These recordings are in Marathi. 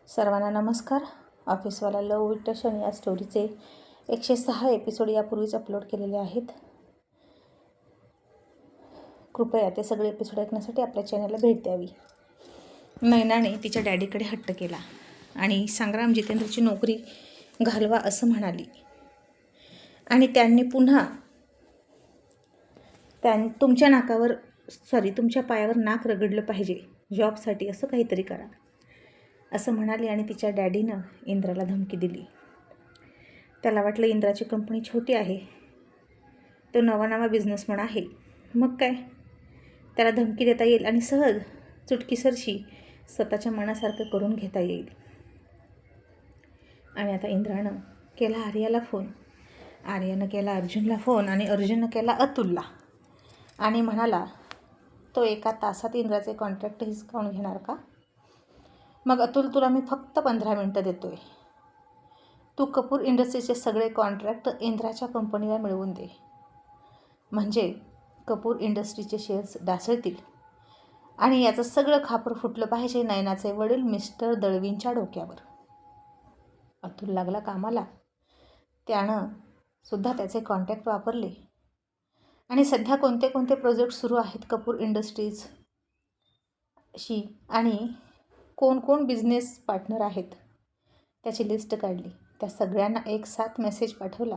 सर्वांना नमस्कार. ऑफिसवाला लव विथ टशन या स्टोरीचे 106 एपिसोड यापूर्वीच अपलोड केलेले आहेत. कृपया ते सगळे एपिसोड ऐकण्यासाठी आपल्या चॅनलला भेट द्यावी. नैनाने तिच्या डॅडीकडे हट्ट केला आणि संग्राम जितेंद्रची नोकरी घालवा असं म्हणाली आणि त्यांनी पुन्हा तुमच्या पायावर नाक रगडलं पाहिजे जॉबसाठी, असं काहीतरी करा असं म्हणाली आणि तिच्या डॅडीनं इंद्राला धमकी दिली. त्याला वाटलं इंद्राची कंपनी छोटी आहे, तो नवा बिझनेसमन आहे, मग काय त्याला धमकी देता येईल आणि सहज चुटकीसरशी स्वतःच्या मनासारखं करून घेता येईल. आणि आता इंद्रानं केला आर्याला फोन, आर्यानं केला अर्जुनला फोन आणि अर्जुननं केला अतुलला आणि म्हणाला तो 1 तासात इंद्राचे कॉन्ट्रॅक्ट हिसकावून घेणार का? मग अतुल, तुला मी फक्त 15 मिनटं देतोय. तू कपूर इंडस्ट्रीजचे सगळे कॉन्ट्रॅक्ट इंद्राच्या कंपनीला मिळवून दे, म्हणजे कपूर इंडस्ट्रीचे शेअर्स ढासळतील आणि याचं सगळं खापर फुटलं पाहिजे नयनाचे वडील मिस्टर दळवींच्या डोक्यावर. अतुल लागला कामाला. त्यानं सुद्धा त्याचे कॉन्टॅक्ट वापरले आणि सध्या कोणते कोणते प्रोजेक्ट सुरू आहेत कपूर इंडस्ट्रीजशी आणि कोण कोण बिझनेस पार्टनर आहेत त्याची लिस्ट काढली. त्या सगळ्यांना एक साथ मेसेज पाठवला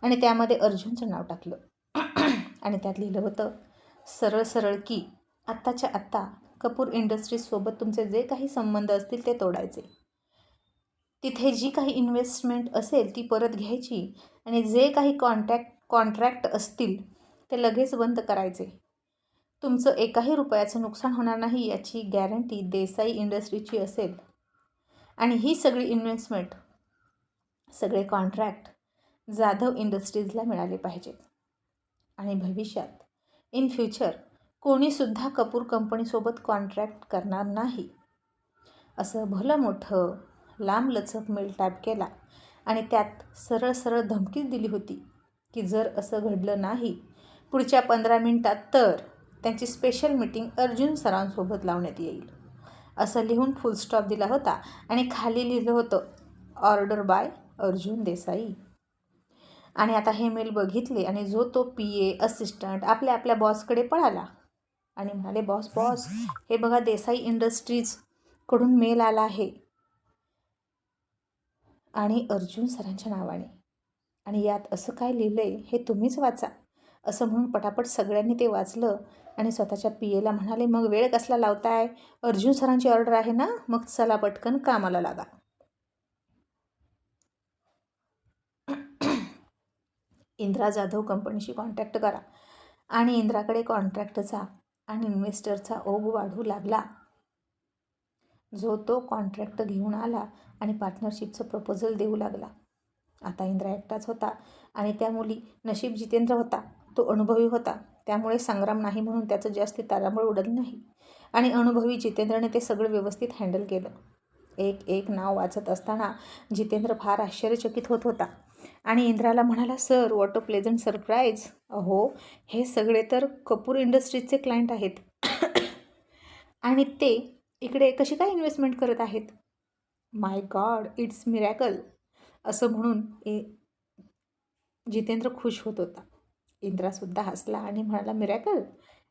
आणि त्यामध्ये अर्जुनचं नाव टाकलं आणि त्यात लिहिलं होतं सरळ की आत्ताच्या आत्ता कपूर इंडस्ट्रीजसोबत तुमचे जे काही संबंध असतील ते तोडायचे, तिथे जी काही इन्व्हेस्टमेंट असेल ती परत घ्यायची आणि जे काही कॉन्ट्रॅक्ट असतील ते लगेच बंद करायचे. तुमचं एकाही रुपयाचं नुकसान होणार नाही याची गॅरंटी देसाई इंडस्ट्रीजची असेल आणि ही सगळी इन्व्हेस्टमेंट, सगळे कॉन्ट्रॅक्ट जाधव इंडस्ट्रीजला मिळाले पाहिजेत आणि भविष्यात इन फ्युचर कोणीसुद्धा कपूर कंपनीसोबत कॉन्ट्रॅक्ट करणार नाही, असं भलं मोठं लांबलचक मेल टाईप केला आणि त्यात सरळ धमकीच दिली होती की जर असं घडलं नाही पुढच्या 15 मिनिटात तर त्यांची स्पेशल मीटिंग अर्जुन सरांसोबत लावण्यात येईल, असं लिहून फुल स्टॉप दिला होता आणि खाली लिहिलं होतं ऑर्डर बाय अर्जुन देसाई. आणि आता हे मेल बघितले आणि जो तो PA असिस्टंट आपल्या बॉसकडे पळाला आणि म्हणाले बॉस हे बघा देसाई इंडस्ट्रीजकडून मेल आला आहे आणि अर्जुन सरांच्या नावाने आणि यात असं काय लिहिलंय हे तुम्हीच वाचा, असं म्हणून पटापट सगळ्यांनी ते वाचलं आणि स्वतःच्या PAला म्हणाले मग वेळ कसला लावताय, अर्जुन सरांची ऑर्डर आहे ना, मग चला पटकन कामाला लागा. इंद्रा जाधव कंपनीशी कॉन्टॅक्ट करा आणि इंद्राकडे कॉन्ट्रॅक्टचा आणि इन्व्हेस्टरचा ओघ वाढू लागला. जो तो कॉन्ट्रॅक्ट घेऊन आला आणि पार्टनरशिपचं प्रपोजल देऊ लागला. आता इंद्रा एकटाच होता आणि त्या मुली नशीब जितेंद्र होता, तो अनुभवी होता, त्यामुळे संग्राम नाही म्हणून त्याचं जास्त तारांबळ उडलं नाही आणि अनुभवी जितेंद्रने ते सगळं व्यवस्थित हँडल केलं. एक नाव वाचत असताना जितेंद्र फार आश्चर्यचकित होत होता आणि इंद्राला म्हणाला sir what a pleasant surprise. अहो हे सगळे तर कपूर इंडस्ट्रीजचे क्लायंट आहेत आणि ते इकडे कशी काय इन्व्हेस्टमेंट करत आहेत. माय गॉड, इट्स मिरॅकल, असं म्हणून जितेंद्र खुश होत होता. इंद्रासुद्धा हसला आणि म्हणाला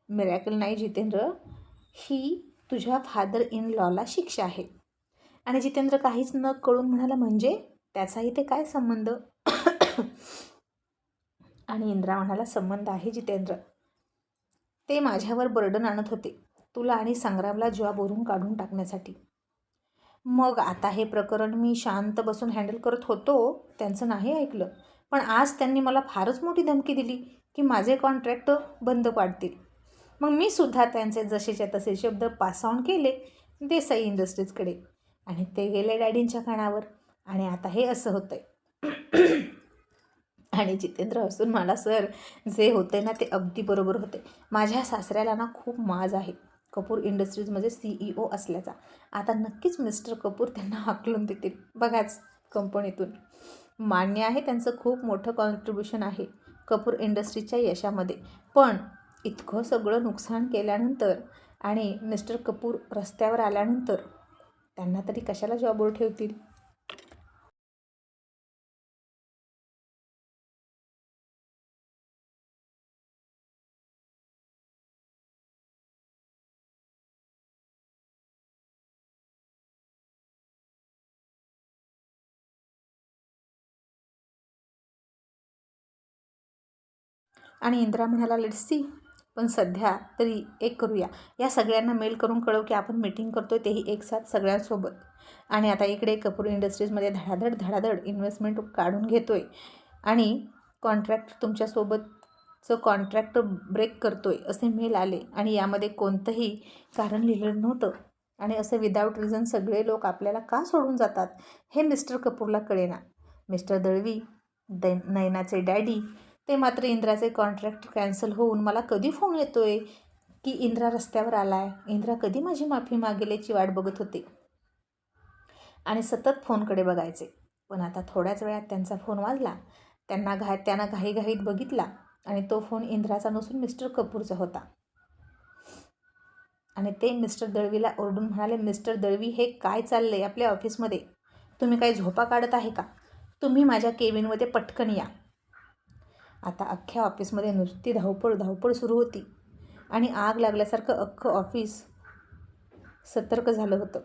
मिरॅकल नाही जितेंद्र, ही तुझ्या फादर इन लॉला शिक्षा आहे. आणि जितेंद्र काहीच न कळून म्हणाला म्हणजे त्याचा इथे काय संबंध. आणि इंद्रा म्हणाला संबंध आहे जितेंद्र, ते माझ्यावर बर्डन आणत होते तुला आणि संग्रामला जॉबवरून काढून टाकण्यासाठी. मग आता हे प्रकरण मी शांत बसून हँडल करत होतो, त्यांचं नाही ऐकलं, पण आज त्यांनी मला फारच मोठी धमकी दिली की माझे कॉन्ट्रॅक्ट बंद पाडतील. मग मी सुद्धा त्यांचे जसेच्या तसे शब्द पास ऑन केले देसाई इंडस्ट्रीजकडे आणि ते गेले डॅडींच्या कानावर आणि आता हे असं होतंय. आणि जितेंद्र हसून मला सर जे होते ना ते अगदी बरोबर होते. माझ्या सासऱ्याला ना खूप माज आहे कपूर इंडस्ट्रीजमध्ये CEO असल्याचा. आता नक्कीच मिस्टर कपूर त्यांना हाकलून देतील बघाच कंपनीतून. मान्य आहे त्यांचं खूप मोठं कॉन्ट्रीब्युशन आहे कपूर इंडस्ट्रीजच्या यशामध्ये, पण इतकं सगळं नुकसान केल्यानंतर आणि मिस्टर कपूर रस्त्यावर आल्यानंतर त्यांना तरी कशाला जॉबवर ठेवतील. आणि इंद्रा म्हणाला, लेट्स सी, पण सध्या तरी एक करूया, या सगळ्यांना मेल करून कळव की आपण मीटिंग करतोय, तेही एक साथ सगळ्यांसोबत. आणि आता इकडे कपूर इंडस्ट्रीजमध्ये धडाधड इन्व्हेस्टमेंट काढून घेतोय आणि कॉन्ट्रॅक्ट तुमच्यासोबतचं कॉन्ट्रॅक्ट ब्रेक करतोय असे मेल आले. आणि यामध्ये कोणतंही कारण लिहिलेलं नव्हतं. आणि असं विदाऊट रिझन सगळे लोक आपल्याला का सोडून जातात हे मिस्टर कपूरला कळेना. मिस्टर दळवी, नयनाचे डॅडी, ते मात्र इंद्राचे कॉन्ट्रॅक्ट कॅन्सल होऊन मला कधी फोन येतोय की इंद्रा रस्त्यावर आलाय, इंद्रा कधी माझी माफी मागेल याची वाट बघत होते आणि सतत फोनकडे बघायचे. पण आता थोड्याच वेळात त्यांचा फोन वाजला. त्यानं घाईघाईत बघितला आणि तो फोन इंद्राचा नसून मिस्टर कपूरचा होता. आणि ते मिस्टर दळवीला ओरडून म्हणाले, मिस्टर दळवी, हे काय चाललंय आपल्या ऑफिसमध्ये? तुम्ही काही झोपा काढत आहे का? तुम्ही माझ्या केबिनमध्ये पटकन या. आता अख्ख्या ऑफिसमध्ये नुसती धावपळ सुरू होती आणि आग लागल्यासारखं अख्खं ऑफिस सतर्क झालं होतं.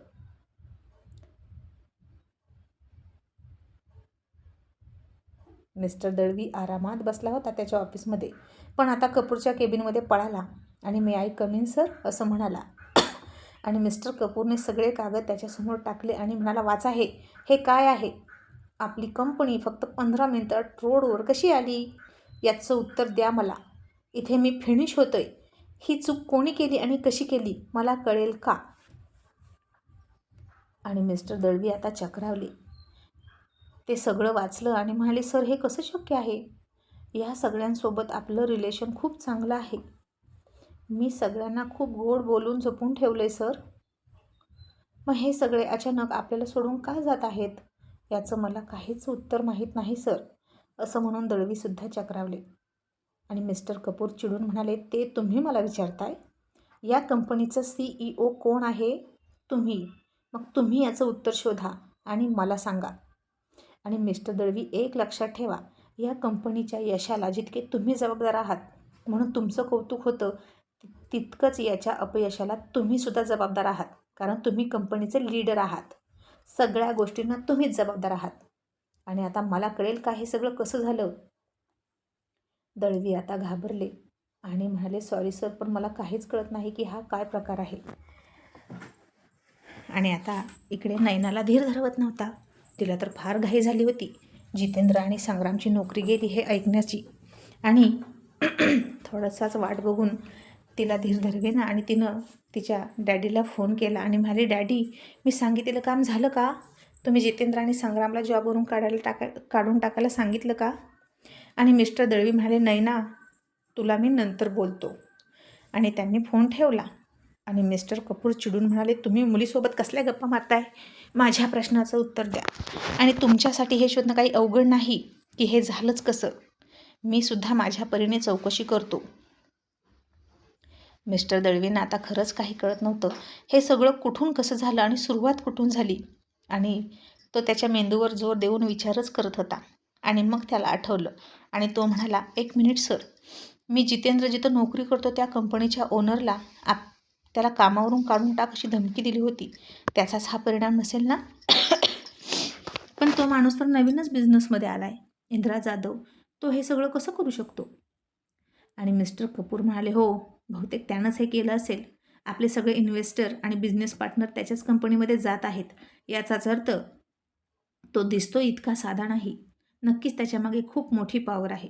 मिस्टर दळवी आरामात बसला होता त्याच्या ऑफिसमध्ये, पण आता कपूरच्या केबिनमध्ये पळाला आणि मे आय कम इन सर असं म्हणाला. आणि मिस्टर कपूरने सगळे कागद त्याच्यासमोर टाकले आणि म्हणाला, वाचा हे काय आहे? आपली कंपनी फक्त 15 मिनिटात रोडवर कशी आली याचं उत्तर द्या मला. इथे मी फिनिश होतोय. ही चूक कोणी केली आणि कशी केली मला कळेल का? आणि मिस्टर दळवी आता चक्रावले. ते सगळं वाचलं आणि म्हणाले, सर, हे कसं शक्य आहे? या सगळ्यांसोबत आपलं रिलेशन खूप चांगलं आहे. मी सगळ्यांना खूप गोड बोलून जपून ठेवलंय सर. मग हे सगळे अचानक आपल्याला सोडून का जात आहेत याचं मला काहीच उत्तर माहीत नाही सर, असं म्हणून दळवीसुद्धा चक्रावले. आणि मिस्टर कपूर चिडून म्हणाले, ते तुम्ही मला विचारताय? या कंपनीचं CEO कोण आहे? तुम्ही. मग तुम्ही याचं उत्तर शोधा आणि मला सांगा. आणि मिस्टर दळवी, एक लक्षात ठेवा, या कंपनीच्या यशाला जितके तुम्ही जबाबदार आहात म्हणून तुमचं कौतुक होतं, तितकंच याच्या अपयशाला तुम्हीसुद्धा जबाबदार आहात. कारण तुम्ही कंपनीचे लीडर आहात. सगळ्या गोष्टींना तुम्हीच जबाबदार आहात. आणि आता मला कळेल का हे सगळं कसं झालं? दळवी आता घाबरले आणि म्हणाले, सॉरी सर, पण मला काहीच कळत नाही की हा काय प्रकार आहे. आणि आता इकडे नयनाला धीर धरवत नव्हता. तिला तर फार घाई झाली होती जितेंद्र आणि संग्रामची नोकरी गेली हे ऐकण्याची. आणि थोडासाच वाट बघून तिला धीर धरवेना आणि तिनं तिच्या डॅडीला फोन केला आणि म्हणाली, डॅडी, मी सांगितलेलं काम झालं का? तुम्ही जितेंद्र आणि संग्रामला जॉबवरून काढून टाकायला सांगितलं का? आणि मिस्टर दळवी म्हणाले, नयना, तुला मी नंतर बोलतो. आणि त्यांनी फोन ठेवला. आणि मिस्टर कपूर चिडून म्हणाले, तुम्ही मुलीसोबत कसल्या गप्पा मारताय? माझ्या प्रश्नाचं उत्तर द्या. आणि तुमच्यासाठी हे शोधणं काही अवघड नाही की हे झालंच कसं. मी सुद्धा माझ्या परीने चौकशी करतो. मिस्टर दळवींना आता खरंच काही कळत नव्हतं. हे सगळं कुठून कसं झालं आणि सुरुवात कुठून झाली? आणि तो त्याच्या मेंदूवर जोर देऊन विचारच करत होता. आणि मग त्याला आठवलं आणि तो म्हणाला, एक मिनिट सर, मी जितेंद्र जिथं नोकरी करतो त्या कंपनीच्या ओनरला त्याला कामावरून काढून टाक अशी धमकी दिली होती. त्याचाच हा परिणाम नसेल ना? पण तो माणूस तर नवीनच बिझनेसमध्ये आलाय, इंद्रा जाधव, तो हे सगळं कसं करू शकतो? आणि मिस्टर कपूर म्हणाले, हो, बहुतेक त्यानंच हे केलं असेल. आपले सगळे इन्व्हेस्टर आणि बिझनेस पार्टनर त्याच्याच कंपनीमध्ये जात आहेत. याचाच अर्थ तो दिसतो इतका साधा नाही. नक्कीच त्याच्यामागे खूप मोठी पॉवर आहे.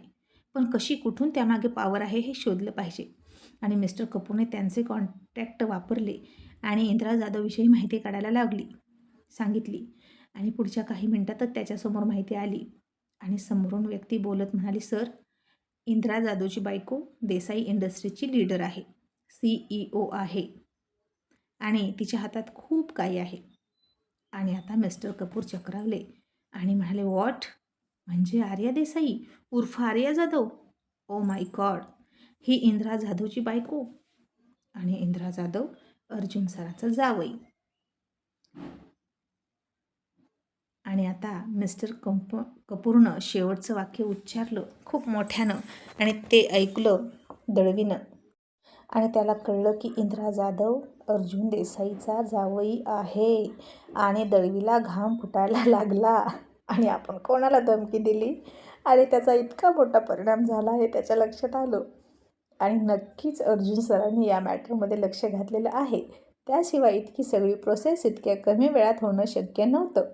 पण कशी, कुठून त्यामागे पॉवर आहे हे शोधलं पाहिजे. आणि मिस्टर कपूरने त्यांचे कॉन्टॅक्ट वापरले आणि इंद्रा जाधवविषयी माहिती काढायला सांगितली. आणि पुढच्या काही मिनिटातच त्याच्यासमोर माहिती आली. आणि समोरून व्यक्ती बोलत म्हणाली, सर, इंद्रा जाधवची बायको देसाई इंडस्ट्रीजची लीडर आहे, CEO आहे आणि तिच्या हातात खूप काही आहे. आणि आता मिस्टर कपूर चक्रावले आणि म्हणाले, व्हॉट? म्हणजे आर्या देसाई उर्फ Arya Jadhav? Oh my god, ही इंद्रा जाधवची बायको आणि इंद्रा जाधव अर्जुन सरांचा जावई. आणि आता मिस्टर कपूरनं शेवटचं वाक्य उच्चारलं खूप मोठ्यानं आणि ते ऐकलं दळवीनं. आणि त्याला कळलं की इंदिरा जाधव अर्जुन देसाईचा जावई आहे. आणि दळवीला घाम फुटायला लागला. आणि आपण कोणाला धमकी दिली आणि त्याचा इतका मोठा परिणाम झाला हे त्याच्या लक्षात आलं. आणि नक्कीच अर्जुन सरांनी या मॅटरमध्ये लक्ष घातलेलं आहे. त्याशिवाय इतकी सगळी प्रोसेस इतक्या कमी वेळात होणं शक्य नव्हतं.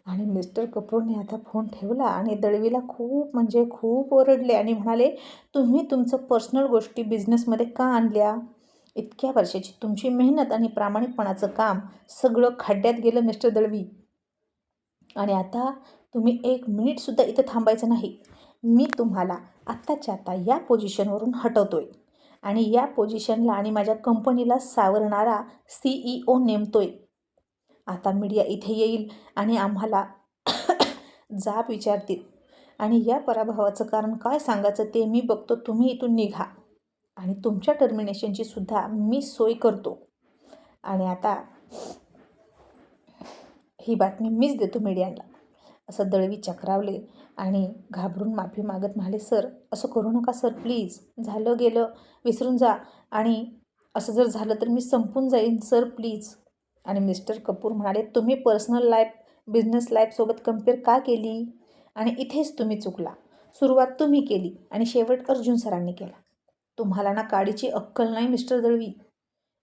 आणि मिस्टर कपूरने आता फोन ठेवला आणि दळवीला खूप म्हणजे खूप ओरडले आणि म्हणाले, तुम्ही तुमचं पर्सनल गोष्टी बिझनेसमध्ये का आणल्या? इतक्या वर्षाची तुमची मेहनत आणि प्रामाणिकपणाचं काम सगळं खड्ड्यात गेलं मिस्टर दळवी. आणि आता तुम्ही 1 मिनिटसुद्धा इथं थांबायचं नाही. मी तुम्हाला आत्ताच्या आता या पोझिशनवरून हटवतोय आणि या पोझिशनला आणि माझ्या कंपनीला सावरणारा CEO नेमतोय. आता मीडिया इथे येईल आणि आम्हाला जाब विचारतील आणि या पराभवाचं कारण काय सांगायचं ते मी बघतो. तुम्ही इथून निघा आणि तुमच्या टर्मिनेशनची सुद्धा मी सोय करतो. आणि आता ही बातमी मीच देतो मीडियाला, असं दळवी चक्रावले आणि घाबरून माफी मागत म्हणाले, सर असं करू नका सर, प्लीज. झालं गेलं विसरून जा आणि असं जर झालं तर मी संपून जाईन सर, प्लीज. आणि मिस्टर कपूर म्हणाले, तुम्ही पर्सनल लाईफ बिझनेस लाईफसोबत कम्पेअर का केली? आणि इथेच तुम्ही चुकला. सुरुवात तुम्ही केली आणि शेवट अर्जुन सरांनी केला. तुम्हाला ना काडीची अक्कल नाही मिस्टर दळवी,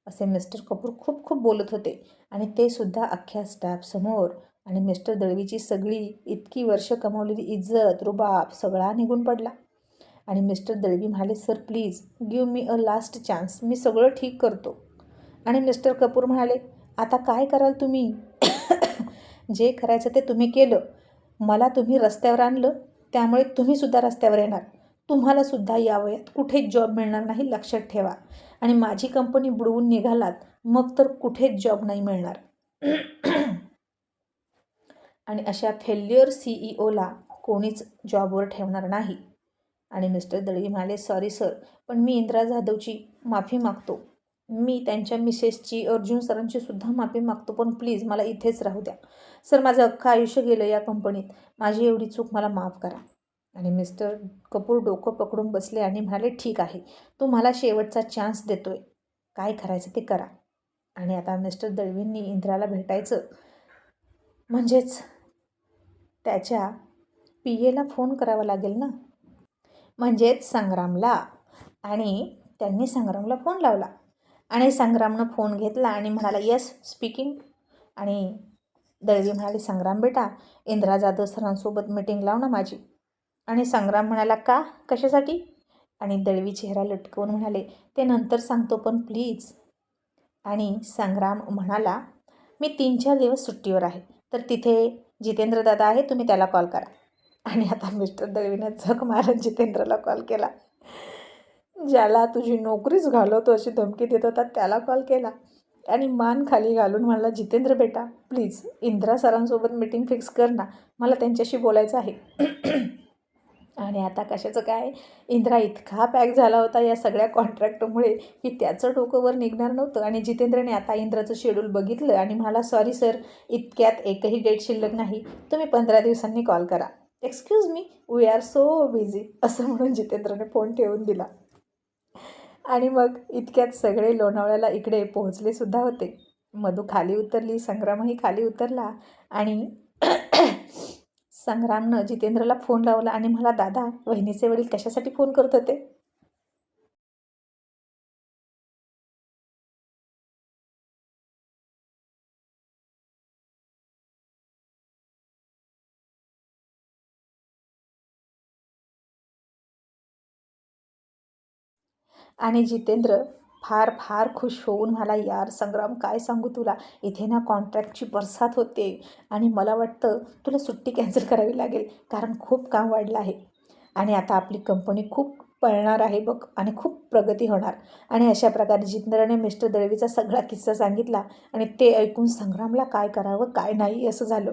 असे मिस्टर कपूर खूप खूप बोलत होते. आणि ते सुद्धा अख्ख्या स्टाफसमोर. आणि मिस्टर दळवीची सगळी इतकी वर्ष कमावलेली इज्जत रुबाब सगळा निघून पडला. आणि मिस्टर दळवी म्हणाले, sir please give me a last chance, मी सगळं ठीक करतो. आणि मिस्टर कपूर म्हणाले, आता काय कराल तुम्ही? जे करायचं ते तुम्ही केलं. मला तुम्ही रस्त्यावर आणलं, त्यामुळे तुम्हीसुद्धा रस्त्यावर येणार. तुम्हालासुद्धा या वयात कुठेच जॉब मिळणार नाही, लक्षात ठेवा. आणि माझी कंपनी बुडवून निघालात मग तर कुठेच जॉब नाही मिळणार. आणि अशा फेल्युअर CEOला कोणीच जॉबवर ठेवणार नाही. आणि मिस्टर दळवी म्हणाले, सॉरी सर, पण मी इंदिरा जाधवची माफी मागतो. मी त्यांच्या मिसेसची, अर्जुन सरांची सुद्धा माफी मागतो. पण प्लीज मला इथेच राहू द्या. सर माझं अख्खं आयुष्य गेलं या कंपनीत. माझी एवढी चूक मला माफ करा. आणि मिस्टर कपूर डोकं पकडून बसले आणि म्हणाले, ठीक आहे, तुम्हाला शेवटचा चान्स देतोय. काय करायचं ते करा. आणि आता मिस्टर दळवींनी इंदिराला भेटायचं म्हणजेच त्याच्या PAला फोन करावा लागेल ना, म्हणजेच संग्रामला. आणि त्यांनी संग्रामला फोन लावला आणि संग्रामनं फोन घेतला आणि म्हणाला, येस स्पीकिंग. आणि दळवी म्हणाले, संग्राम बेटा, इंदिरा जाधव सरांसोबत मीटिंग लाव ना माझी. आणि संग्राम म्हणाला, का, कशासाठी? आणि दळवी चेहरा लटकवून म्हणाले, ते नंतर सांगतो पण प्लीज. आणि संग्राम म्हणाला, मी 3-4 दिवस सुट्टीवर आहे, तर तिथे जितेंद्र दादा आहे, तुम्ही त्याला कॉल करा. आणि आता मिस्टर दळवीने झक मारत जितेंद्रला कॉल केला. ज्याला तुझी नोकरीच घालवतो अशी धमकी देत होता त्याला कॉल केला आणि मान खाली घालून म्हणाला, जितेंद्र बेटा प्लीज इंदिरा सरांसोबत मीटिंग फिक्स कर ना, मला त्यांच्याशी बोलायचं आहे. आणि आता कशाचं काय, इंदिरा इतका पॅक झाला होता या सगळ्या कॉन्ट्रॅक्टमुळे की त्याचं डोकं वर निघणार नव्हतं. आणि जितेंद्रने आता इंदिराचं शेड्यूल बघितलं आणि म्हणाला, सॉरी सर, इतक्यात एकही डेट शिल्लक नाही, तुम्ही 15 दिवसांनी कॉल करा. Excuse me, we are so busy, असं म्हणून जितेंद्रने फोन ठेवून दिला. आणि मग इतक्यात सगळे लोणावळ्याला इकडे पोहोचले सुद्धा होते. मधू खाली उतरली, संग्रामही खाली उतरला. आणि संग्रामनं जितेंद्रला फोन लावला आणि मला, दादा वहिनीचे वडील कशासाठी फोन करत होते? आणि जितेंद्र फार फार खुश होऊन म्हणाला, यार संग्राम काय सांगू तुला, इथे ना कॉन्ट्रॅक्टची बरसात होते आणि मला वाटतं तुला सुट्टी कॅन्सल करावी लागेल कारण खूप काम वाढलं आहे आणि आता आपली कंपनी खूप पळणार आहे बघ आणि खूप प्रगती होणार. आणि अशा प्रकारे जितेंद्रने मिस्टर दळवीचा सगळा किस्सा सांगितला आणि ते ऐकून संग्रामला काय करावं काय नाही असं झालं.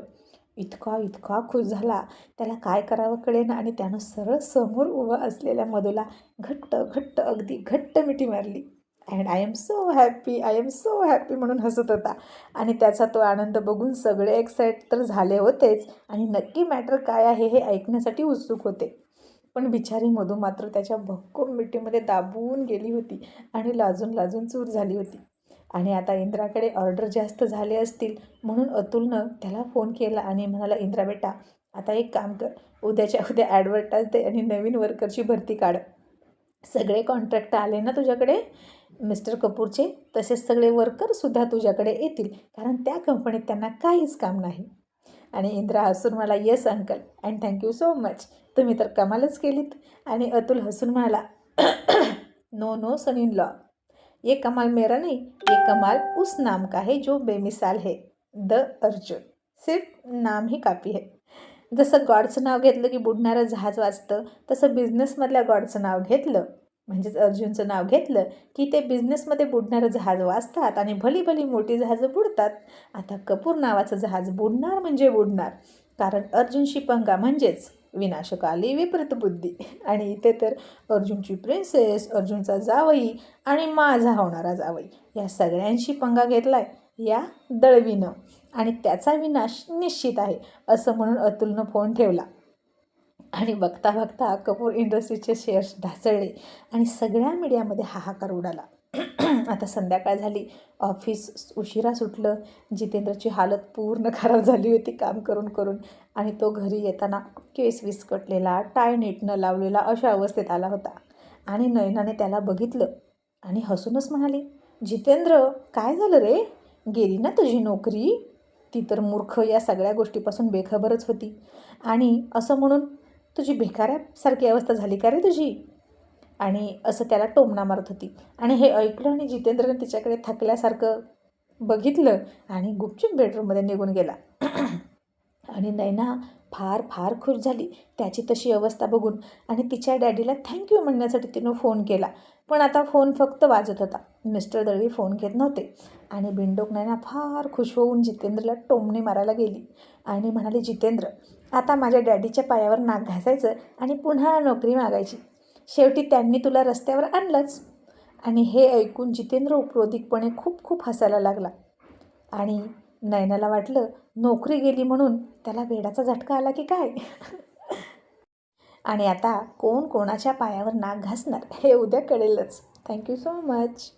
इतका इतका खुश झाला, त्याला काय करावं कळेना. आणि त्यानं सरळ समोर उभं असलेल्या मधूला घट्ट घट्ट अगदी घट्ट मिठी मारली and I am so happy म्हणून हसत होता. आणि त्याचा तो आनंद बघून सगळे एक्साइट तर झाले होतेच आणि नक्की मॅटर काय आहे हे ऐकण्यासाठी उत्सुक होते. पण बिचारी मधू मात्र त्याच्या भक्कम मिठीमध्ये दाबून गेली होती आणि लाजून चूर झाली होती. आणि आता इंद्राकडे ऑर्डर जास्त झाले असतील म्हणून अतुलनं त्याला फोन केला आणि म्हणाला, इंद्रा बेटा, आता एक काम कर, उद्याच्या उद्या ॲडव्हर्टाईज दे आणि नवीन वर्करची भरती काढ. सगळे कॉन्ट्रॅक्ट आले ना तुझ्याकडे मिस्टर कपूरचे, तसेच सगळे वर्करसुद्धा तुझ्याकडे येतील, कारण त्या कंपनीत त्यांना काहीच काम नाही. आणि इंद्रा हसून मला, yes uncle and thank you so much, तुम्ही तर कमालच केलीत. आणि अतुल हसून म्हणाला, no no son in law, ये कमाल मेरा नहीं, ये कमाल उस नाम का है जो बेमिसाल है, द अर्जुन. सिर्फ नाम ही काफी है. जसं गॉडचं नाव घेतलं की बुडणारं जहाज वाचतं, तसं बिझनेसमधल्या गॉडचं नाव घेतलं म्हणजेच अर्जुनचं नाव घेतलं की ते बिझनेसमध्ये बुडणारं जहाज वाचतात आणि भली भली मोठी जहाजं बुडतात. आता कपूर नावाचं जहाज बुडणार म्हणजे बुडणार, कारण अर्जुनशी पंगा म्हणजेच विनाशकाली विपरीत बुद्धी. आणि इथे तर अर्जुनची प्रिन्सेस, अर्जुनचा जावई आणि माझा होणारा जावई या सगळ्यांशी पंगा घेतलाय या दळवीनं, आणि त्याचा विनाश निश्चित आहे असं म्हणून अतुलनं फोन ठेवला. आणि बघता बघता कपूर इंडस्ट्रीचे शेअर्स ढासळले आणि सगळ्या मीडियामध्ये हाहाकार उडाला. आता संध्याकाळ झाली, ऑफिस उशिरा सुटलं. जितेंद्रची हालत पूर्ण खराब झाली होती काम करून करून, आणि तो घरी येताना केस विस्कटलेला, टाय नीट न लावलेला अशा अवस्थेत आला होता. आणि नयनाने त्याला बघितलं आणि हसूनच म्हणाली, जितेंद्र, काय झालं रे, गेली ना तुझी नोकरी? ती तर मूर्ख या सगळ्या गोष्टीपासून बेखबरच होती, आणि असं म्हणून तुझी भिकाऱ्यासारखी अवस्था झाली का रे तुझी? आणि असं त्याला टोमणा मारत होती. आणि हे ऐकलं आणि जितेंद्रने तिच्याकडे थकल्यासारखं बघितलं आणि गुपचूप बेडरूममध्ये निघून गेला. आणि नैना फार फार खुश झाली त्याची तशी अवस्था बघून, आणि तिच्या डॅडीला थँक्यू म्हणण्यासाठी तिनं फोन केला. पण आता फोन फक्त वाजत होता, मिस्टर दळवी फोन घेत नव्हते. आणि बिंडोक नैना फार खुश होऊन जितेंद्रला टोमणे मारायला गेली आणि म्हणाली, जितेंद्र, आता माझ्या डॅडीच्या पायावर नाक घासायचं आणि पुन्हा नोकरी मागायची. शेवटी त्यांनी तुला रस्त्यावर आणलंच. आणि हे ऐकून जितेंद्र उपरोधिकपणे खूप खूप हसायला लागला. आणि नयनाला वाटलं नोकरी गेली म्हणून त्याला वेडाचा झटका आला की काय. आणि आता कोण कोणाच्या पायावर नाक घासणार हे उद्या कळेलच. Thank you so much.